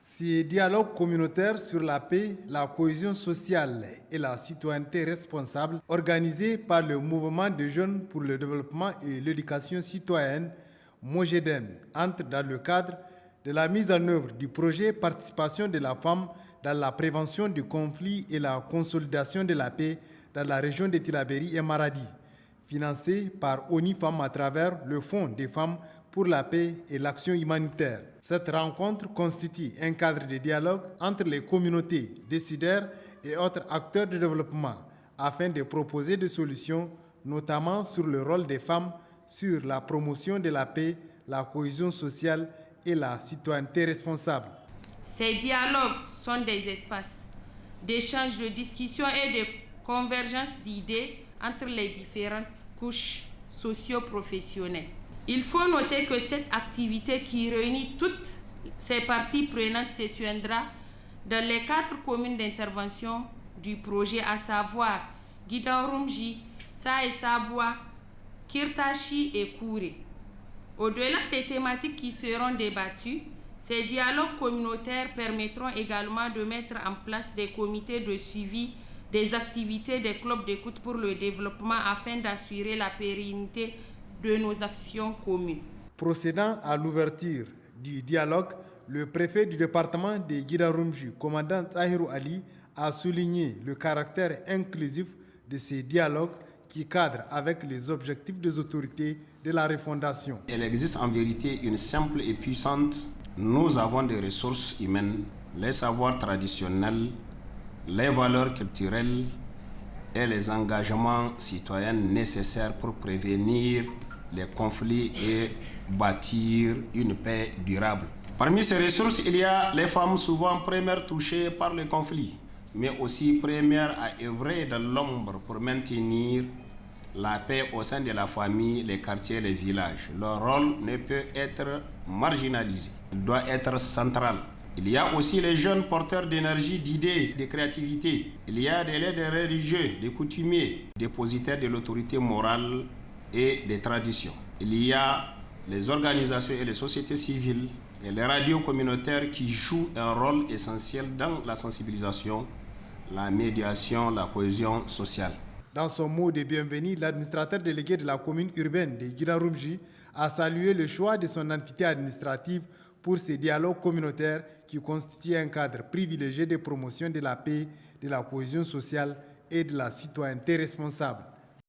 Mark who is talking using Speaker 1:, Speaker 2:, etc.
Speaker 1: Ces dialogues communautaires sur la paix, la cohésion sociale et la citoyenneté responsable, organisés par le Mouvement des jeunes pour le développement et l'éducation citoyenne, MOJEDEN, entrent dans le cadre de la mise en œuvre du projet Participation de la femme dans la prévention du conflit et la consolidation de la paix dans la région de Tillabéri et Maradi, financé par ONU Femmes à travers le Fonds des femmes pour la paix et l'action humanitaire. Cette rencontre constitue un cadre de dialogue entre les communautés, décideurs et autres acteurs de développement afin de proposer des solutions, notamment sur le rôle des femmes, sur la promotion de la paix, la cohésion sociale et la citoyenneté responsable.
Speaker 2: Ces dialogues sont des espaces d'échange, de discussion et de convergence d'idées entre les différentes couches socio-professionnelles. Il faut noter que cette activité qui réunit toutes ces parties prenantes se tiendra dans les 4 communes d'intervention du projet, à savoir Gidanrumji, Sae Saboua, Kirtachi et Kouré. Au-delà des thématiques qui seront débattues, ces dialogues communautaires permettront également de mettre en place des comités de suivi des activités des clubs d'écoute pour le développement afin d'assurer la pérennité de nos actions communes.
Speaker 1: Procédant à l'ouverture du dialogue, le préfet du département de Gidanrumji, commandant Tahirou Ali, a souligné le caractère inclusif de ces dialogues qui cadrent avec les objectifs des autorités de la refondation.
Speaker 3: Il existe en vérité une simple et puissante. Nous avons des ressources humaines, les savoirs traditionnels, les valeurs culturelles et les engagements citoyens nécessaires pour prévenir les conflits et bâtir une paix durable. Parmi ces ressources, il y a les femmes souvent premières touchées par le conflit, mais aussi premières à œuvrer dans l'ombre pour maintenir la paix au sein de la famille, les quartiers et les villages. Leur rôle ne peut être marginalisé, il doit être central. Il y a aussi les jeunes porteurs d'énergie, d'idées, de créativité. Il y a des leaders religieux, des coutumiers, dépositaires de l'autorité morale et des traditions. Il y a les organisations et les sociétés civiles et les radios communautaires qui jouent un rôle essentiel dans la sensibilisation, la médiation, la cohésion sociale.
Speaker 1: Dans son mot de bienvenue, l'administrateur délégué de la commune urbaine de Gidanrumji a salué le choix de son entité administrative pour ces dialogues communautaires qui constituent un cadre privilégié de promotion de la paix, de la cohésion sociale et de la citoyenneté responsable.